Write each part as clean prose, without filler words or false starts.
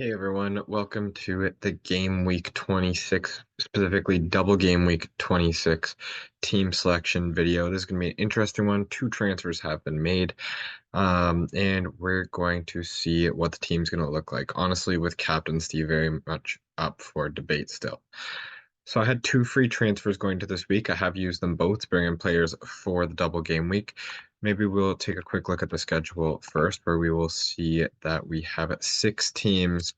Hey everyone, welcome to the Game Week 26, specifically Double Game Week 26 team selection video. This is going to be an interesting one. Two transfers have been made, and we're going to see what the team's going to look like. Honestly, with captaincy very much up for debate still. So I had two free transfers going to this week. I have used them both to bring in players for the double game week. Maybe we'll take a quick look at the schedule first, where we will see that we have six teams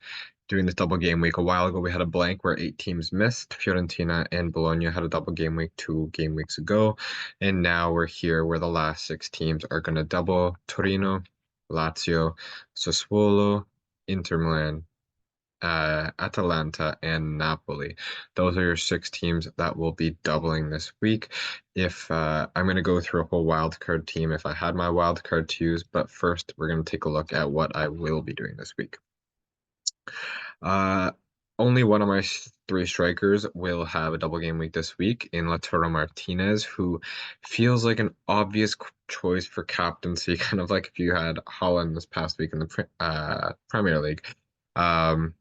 doing this double game week. A while ago, we had a blank where eight teams missed. Fiorentina and Bologna had a double game week 2 game weeks ago. And now we're here where the last six teams are going to double Torino, Lazio, Sassuolo, Inter Milan, Atalanta, and Napoli. Those are your six teams that will be doubling this week. If I'm going to go through a whole wildcard team if I had my wildcard to use, but first we're going to take a look at what I will be doing this week. Uh, Only one of my three strikers will have a double game week this week in Lautaro Martinez, who feels like an obvious choice for captaincy, kind of like if you had Holland this past week in the Premier League. Um,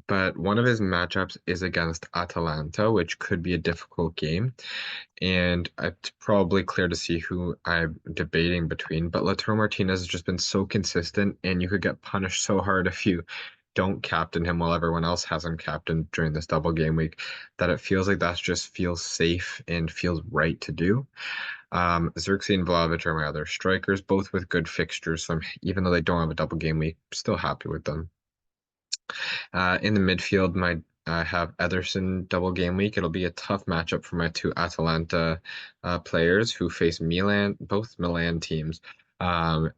but one of his matchups is against Atalanta, which could be a difficult game. And it's probably clear to see who I'm debating between. But Lautaro Martinez has just been so consistent, and you could get punished so hard if you don't captain him while everyone else has him captained during this double game week, that it feels like that just feels safe and feels right to do. Xerxes and Vlahovic are my other strikers, both with good fixtures. So even though they don't have a double game week, I'm still happy with them. In the midfield, I have Ederson double game week. It'll be a tough matchup for my two Atalanta players who face Milan, both Milan teams,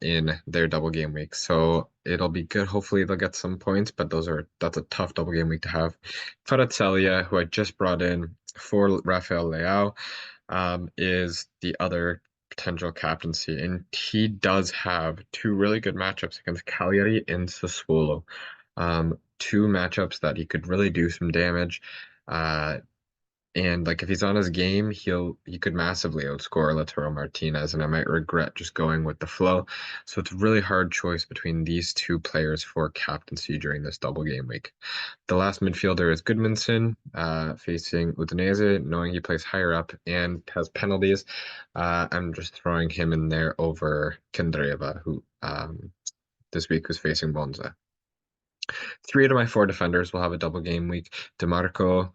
in their double game week. So it'll be good. Hopefully they'll get some points, but that's a tough double game week to have. Kvaratskhelia, who I just brought in for Rafael Leao, is the other potential captaincy, and he does have two really good matchups against Cagliari and Sassuolo. Two matchups that he could really do some damage. Uh, and like if he's on his game, he could massively outscore Lautaro Martinez, and I might regret just going with the flow. So it's a really hard choice between these two players for captaincy during this double game week. The last midfielder is Goodmanson, facing Udinese, knowing he plays higher up and has penalties. I'm just throwing him in there over Kendreva, who this week was facing Monza. Three out of my four defenders will have a double game week. DeMarco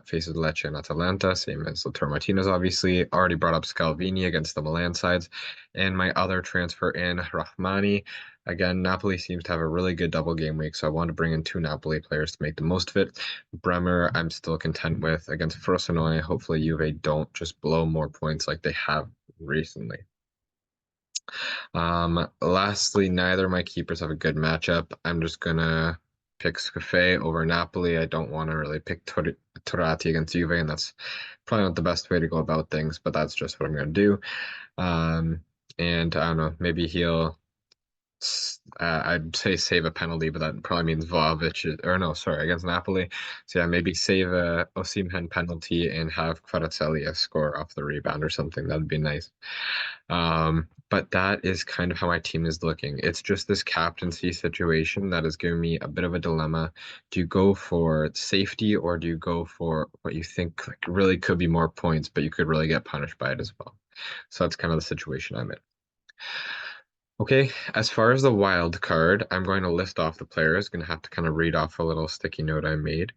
faces Lecce and Atalanta, same as Lautaro Martinez, obviously. Already brought up Scalvini against the Milan sides. And my other transfer in, Rahmani. Again, Napoli seems to have a really good double game week, so I want to bring in two Napoli players to make the most of it. Bremer, I'm still content with against Frosinone. Hopefully, Juve don't just blow more points like they have recently. Lastly, neither of my keepers have a good matchup. I'm just gonna pick Scafe over Napoli. I don't want to really pick Turati against Juve, and that's probably not the best way to go about things, but that's just what I'm gonna do. Um, and I don't know, maybe I'd say save a penalty, but that probably means or no, sorry, against Napoli. So yeah, maybe save a Osimhen penalty and have Kvaratskhelia score off the rebound or something. That'd be nice. But that is kind of how my team is looking. It's just this captaincy situation that is giving me a bit of a dilemma. Do you go for safety or do you go for what you think like really could be more points, but you could really get punished by it as well? So that's kind of the situation I'm in. Okay, as far as the wild card, I'm going to list off the players. Going to have to kind of read off a little sticky note I made.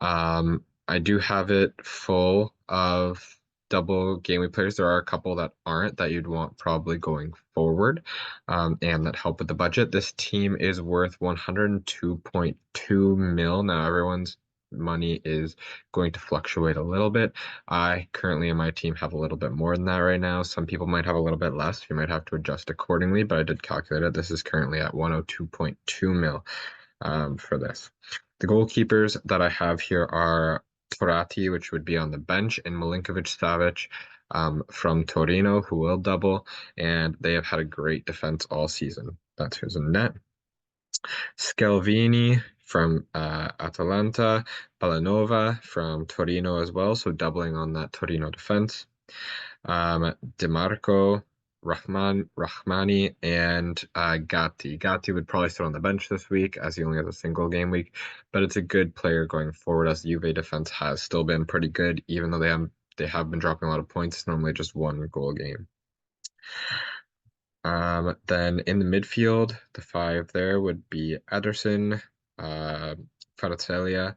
I do have it full of double game week players. There are a couple that aren't that you'd want probably going forward, and that help with the budget. This team is worth 102.2 mil. Now everyone's money is going to fluctuate a little bit. I currently in my team have a little bit more than that right now. Some people might have a little bit less. You might have to adjust accordingly, but I did calculate it. This is currently at 102.2 mil for this. The goalkeepers that I have here are Torati, which would be on the bench, and Milinkovic-Savic from Torino, who will double, and they have had a great defense all season. That's who's in net. Scalvini from Atalanta, Ballanova from Torino as well, so doubling on that Torino defense. DeMarco Rahmani, and Gatti. Gatti would probably sit on the bench this week as he only has a single game week, but it's a good player going forward as the Juve defense has still been pretty good, even though they have been dropping a lot of points. It's normally just one goal game. Then in the midfield, the five there would be Ederson, uh, Kvaratskhelia,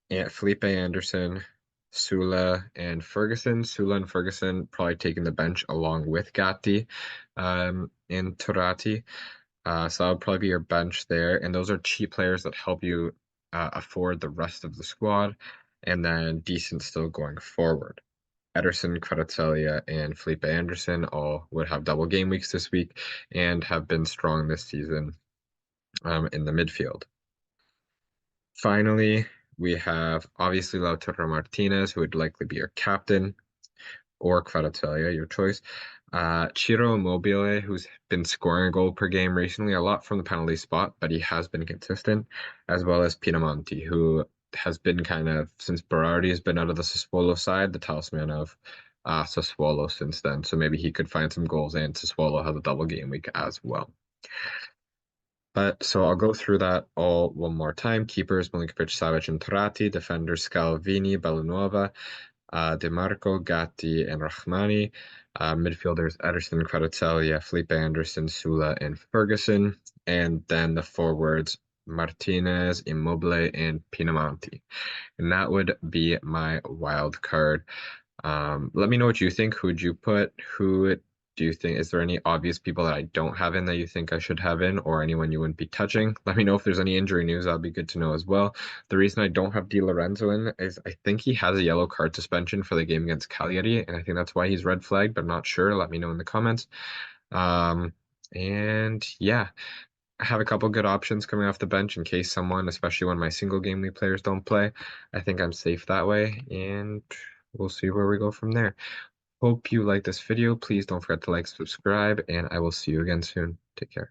and Felipe Anderson, Sula, and Ferguson. Sula and Ferguson probably taking the bench along with Gatti, and Turati. So that would probably be your bench there. And those are cheap players that help you afford the rest of the squad and then decent still going forward. Ederson, Kvaratskhelia, and Felipe Anderson all would have double game weeks this week and have been strong this season in the midfield. Finally, we have obviously Lautaro Martinez, who would likely be your captain, or Kvaratskhelia, your choice. Ciro Immobile, who's been scoring a goal per game recently, a lot from the penalty spot, but he has been consistent, as well as Pinamonti, who has been kind of, since Berardi has been out of the Sassuolo side, the talisman of Sassuolo since then. So maybe he could find some goals, and Sassuolo has a double game week as well. But so I'll go through that all one more time. Keepers, Milinkovic, Savic, and Turati. Defenders, Scalvini, Bellanuova, DeMarco, Gatti, and Rahmani. Midfielders, Ederson, Kvaratskhelia, Felipe Anderson, Sula, and Ferguson. And then the forwards, Martinez, Immobile, and Pinamonti. And that would be my wild card. Let me know what you think. Who'd you put? Who do you think? Is there any obvious people that I don't have in that you think I should have in, or anyone you wouldn't be touching? Let me know if there's any injury news. That'd be good to know as well. The reason I don't have Di Lorenzo in is I think he has a yellow card suspension for the game against Cagliari, and I think that's why he's red flagged, but I'm not sure. Let me know in the comments. Um, and yeah, I have a couple good options coming off the bench in case someone, especially when my single game week players don't play. I think I'm safe that way, and we'll see where we go from there. Hope you like this video. Please don't forget to like, subscribe, and I will see you again soon. Take care.